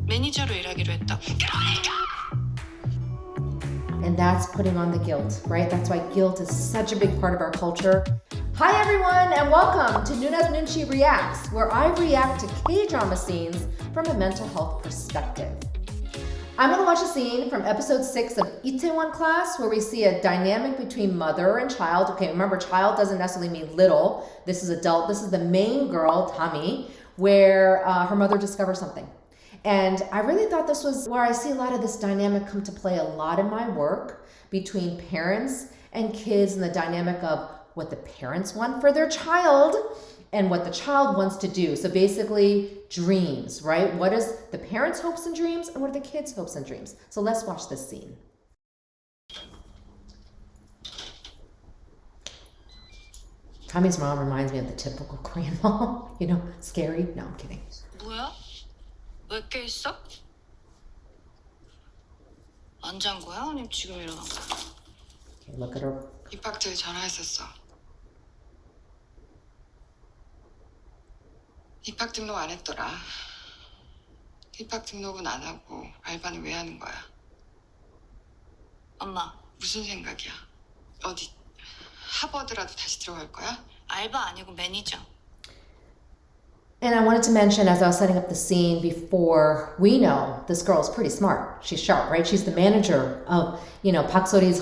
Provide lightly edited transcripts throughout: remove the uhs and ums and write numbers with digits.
매니저로 일하기로 했다고. And that's putting on the guilt, right? That's why guilt is such a big part of our culture. Hi everyone, and welcome to Noona's Noonchi Reacts, where I react to K-drama scenes from a mental health perspective. I'm gonna watch a scene from episode 6 of Itaewon class where we see a dynamic between mother and child. Okay, remember, child doesn't necessarily mean little. This is adult. This is the main girl, Tami, where her mother discovers something. And I really thought this was where I see a lot of this dynamic come to play a lot in my work between parents and kids, and the dynamic of what the parents want for their child and what the child wants to do. So basically dreams, right? What is the parents' hopes and dreams, and what are the kids' hopes and dreams? So let's watch this scene. Tommy's mom reminds me of the typical Korean mom. You know, scary? No, I'm kidding. 뭐야? 왜 깨 있어? 안 잔 거야? 아니면 지금 일어난 거야? Okay, look at her. 입학처에 전화했었어. 입학 등록 안 했더라. 입학 등록은 안 하고 알바는 왜 하는 거야? 엄마, 무슨 생각이야? 어디 하버드라도 다시 들어갈 거야? 알바 아니고 매니저. And I wanted to mention, as I was setting up the scene before, we know this girl is pretty smart. She's sharp, right? She's the manager of, Park Seo's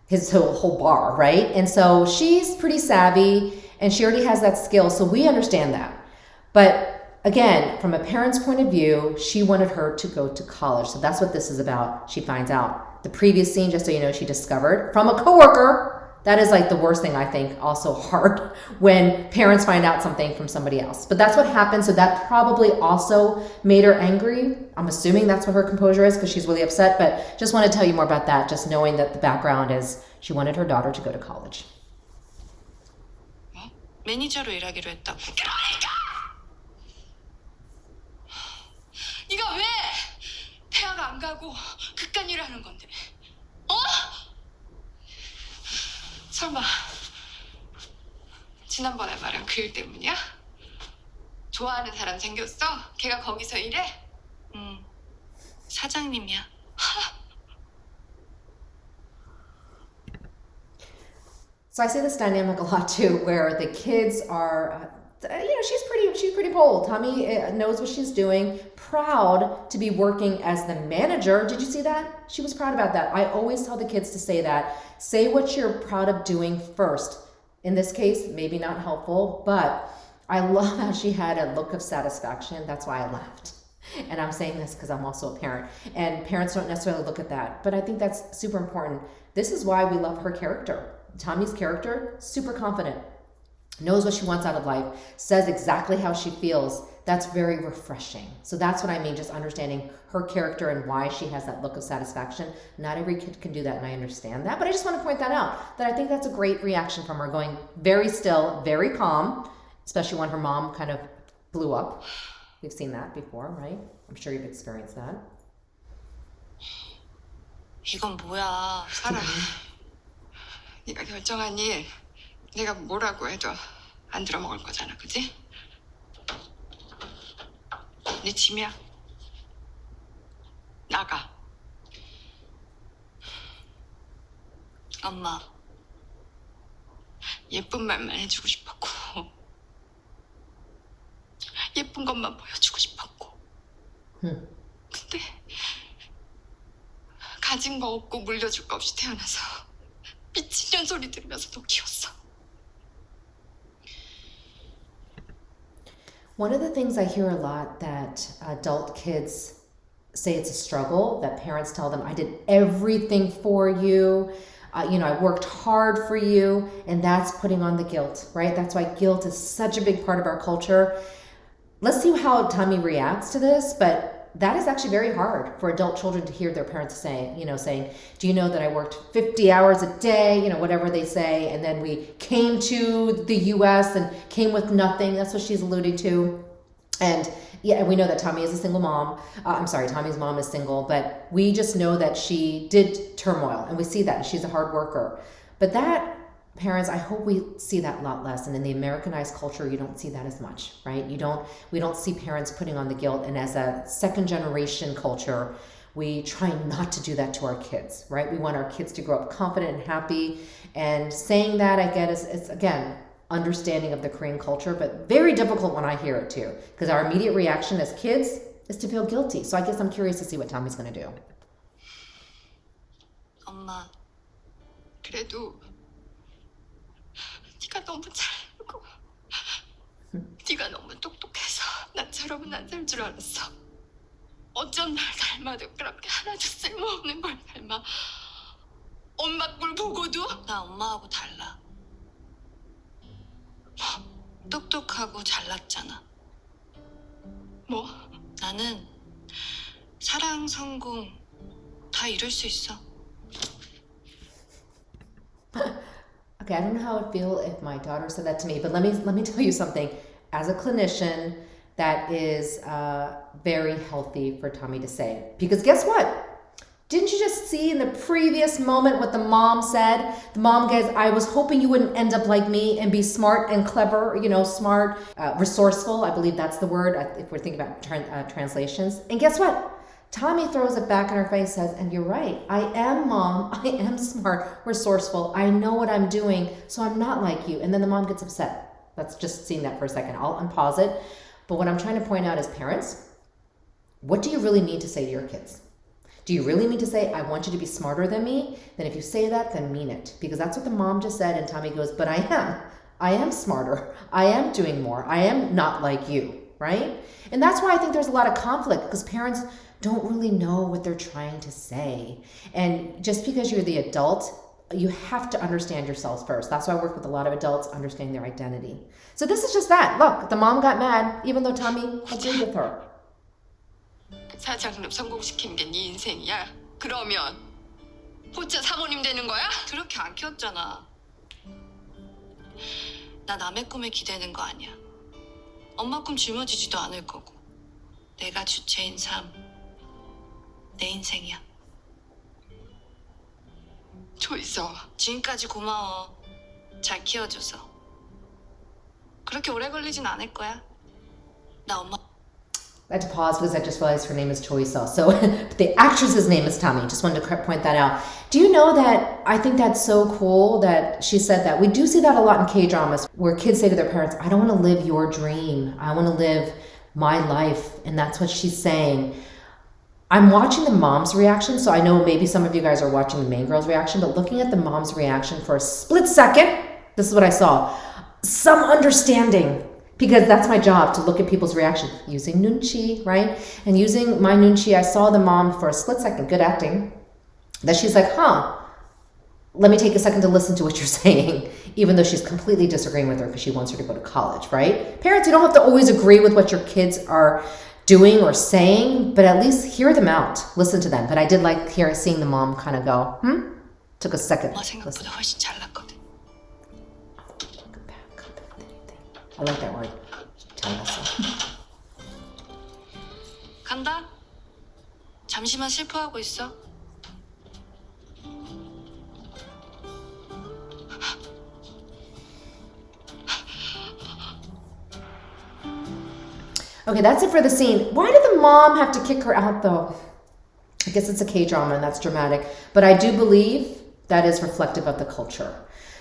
his whole bar, right? And so she's pretty savvy, and she already has that skill, so we understand that. But again, from a parent's point of view, she wanted her to go to college. So that's what this is about. She finds out. The previous scene, just so you know, she discovered from a coworker. That is like the worst thing, I think, also hard when parents find out something from somebody else. But that's what happened, so that probably also made her angry. I'm assuming that's what her composure is, because she's really upset, but just want to tell you more about that, just knowing that the background is she wanted her daughter to go to college. 뭐? 매니저로 일하기로 했다고. 네가 왜 대학 안 가고 극단 일을 하는 건데? 어? 설마 지난번에 말한 그 일 때문이야? 좋아하는 사람 생겼어? 걔가 거기서 일해? 사장님이야. So I see this dynamic a lot too, where the kids are, she's pretty bold. Tommy knows what she's doing, proud to be working as the manager. Did you see that? She was proud about that. I always tell the kids to say that. Say what you're proud of doing first. In this case, maybe not helpful, but I love how she had a look of satisfaction. That's why I laughed. And I'm saying this because I'm also a parent, and parents don't necessarily look at that, but I think that's super important. This is why we love her character. Tommy's character, super confident, knows what she wants out of life, says exactly how she feels. That's very refreshing. So that's what I mean, just understanding her character and why she has that look of satisfaction. Not every kid can do that, and I understand that, but I just want to point that out, that I think that's a great reaction from her, going very still, very calm, especially when her mom kind of blew up. We've seen that before, right? I'm sure you've experienced that. 이건 뭐야? 살아. 네가 결정한 일 내가 뭐라고 해도 안 들어먹을 거잖아, 그지? 네 짐이야. 나가. 엄마, 예쁜 말만 해주고 싶었고 예쁜 것만 보여주고 싶었고 근데 가진 거 없고 물려줄 거 없이 태어나서 미친년 소리 들으면서 너 키웠어. One of the things I hear a lot that adult kids say it's a struggle, that parents tell them, I did everything for you, I worked hard for you, and that's putting on the guilt, right? That's why guilt is such a big part of our culture. Let's see how Tommy reacts to this, but that is actually very hard for adult children to hear their parents saying, do you know that I worked 50 hours a day, whatever they say, and then we came to the US and came with nothing. That's what she's alluding to. And yeah, we know that Tommy is a single mom. Tommy's mom is single, but we just know that she did turmoil, and we see that, and she's a hard worker. But that parents, I hope we see that a lot less. And in the Americanized culture, you don't see that as much, right? We don't see parents putting on the guilt. And as a second generation culture, we try not to do that to our kids, right? We want our kids to grow up confident and happy. And saying that, I get, is again, understanding of the Korean culture, but very difficult when I hear it too. Because our immediate reaction as kids is to feel guilty. So I guess I'm curious to see what Tommy's going to do. 엄마, 그래도 네가 너무 잘하고 네가 너무 똑똑해서 나처럼은 안 살 줄 알았어. 어쩜 날 닮아도 그렇게 하나도 쓸모없는 걸 닮아. 엄마 꼴 보고도 나 엄마하고 달라. 똑똑하고 잘났잖아. 뭐? 나는 사랑, 성공 다 이룰 수 있어. Okay, I don't know how it would feel if my daughter said that to me, but let me tell you something. As a clinician, that is very healthy for Tommy to say. Because guess what? Didn't you just see in the previous moment what the mom said? The mom goes, I was hoping you wouldn't end up like me and be smart and clever, smart, resourceful. I believe that's the word if we're thinking about translations. And guess what? Tommy throws it back in her face, says, and you're right. I am mom. I am smart, resourceful. I know what I'm doing, so I'm not like you. And then the mom gets upset. Let's just see that for a second. I'll unpause it. But what I'm trying to point out is parents, what do you really need to say to your kids? Do you really need to say, I want you to be smarter than me? Then if you say that, then mean it. Because that's what the mom just said. And Tommy goes, but I am smarter. I am doing more. I am not like you, right? And that's why I think there's a lot of conflict, because parents don't really know what they're trying to say. And just because you're the adult, you have to understand yourselves first. That's why I work with a lot of adults, understanding their identity. So this is just that. Look, the mom got mad, even though Tommy agreed with her. 사장님 성공시킨 게 네 인생이야? 그러면 호자 사모님 되는 거야? 그렇게 안 키웠잖아. 나 남의 꿈에 기대는 거 아니야. 엄마 꿈 짊어지지도 않을 거고. 내가 주체인 삶. 내 인생이야. 조이서. 지금까지 고마워. 잘 키워줘서. 그렇게 오래 걸리진 않을 거야. 나 엄마. I had to pause because I just realized her name is Choi Seo. So the actress's name is Tommy. Just wanted to point that out. Do you know that I think that's so cool that she said that? We do see that a lot in K-dramas where kids say to their parents, I don't want to live your dream. I want to live my life. And that's what she's saying. I'm watching the mom's reaction. So I know maybe some of you guys are watching the main girl's reaction, but looking at the mom's reaction for a split second, this is what I saw. Some understanding. Because that's my job, to look at people's reactions. Using Noonchi, right? And using my Noonchi, I saw the mom for a split second, good acting, that she's like, let me take a second to listen to what you're saying, even though she's completely disagreeing with her because she wants her to go to college, right? Parents, you don't have to always agree with what your kids are doing or saying, but at least hear them out, listen to them. But I did like seeing the mom kind of go, Took a second. 엄마 생각보다 훨씬 잘났거든. I like that word. 잘났어. 간다. 잠시만 슬퍼하고 있어. Okay, that's it for the scene. Why did the mom have to kick her out, though? I guess it's a K-drama and that's dramatic. But I do believe that is reflective of the culture.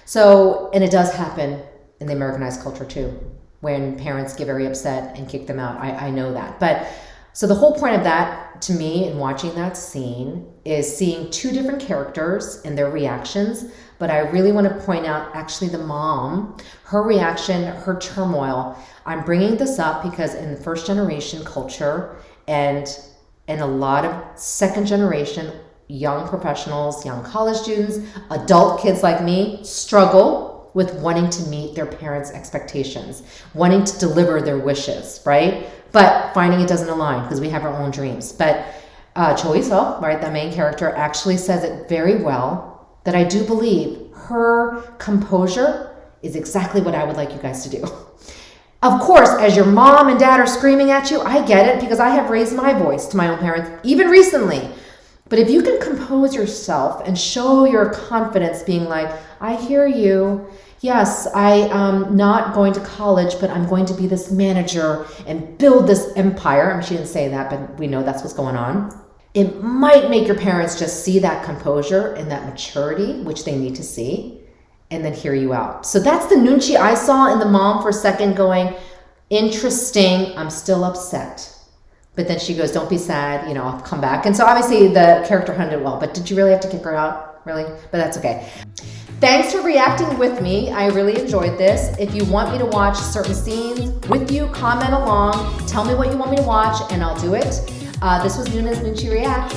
So, and it does happen in the Americanized culture too, when parents get very upset and kick them out. I know that. But so the whole point of that, to me, in watching that scene, is seeing two different characters and their reactions. But I really want to point out actually the mom, her reaction, her turmoil. I'm bringing this up because in the first generation culture and a lot of second generation young professionals, young college students, adult kids like me struggle with wanting to meet their parents' expectations, wanting to deliver their wishes, right? But finding it doesn't align because we have our own dreams. But Choi Seo, right, the main character, actually says it very well, that I do believe her composure is exactly what I would like you guys to do. Of course, as your mom and dad are screaming at you, I get it because I have raised my voice to my own parents, even recently. But if you can compose yourself and show your confidence, being like, I hear you. Yes, I am not going to college, but I'm going to be this manager and build this empire. I mean, she didn't say that, but we know that's what's going on. It might make your parents just see that composure and that maturity, which they need to see, and then hear you out. So that's the Noonchi I saw in the mom for a second going, interesting, I'm still upset. But then she goes, don't be sad, you know, I'll come back. And so obviously the character handled it well, but did you really have to kick her out? Really? But that's okay. Thanks for reacting with me. I really enjoyed this. If you want me to watch certain scenes with you, comment along. Tell me what you want me to watch and I'll do it. This was Noona's Noonchi Reacts.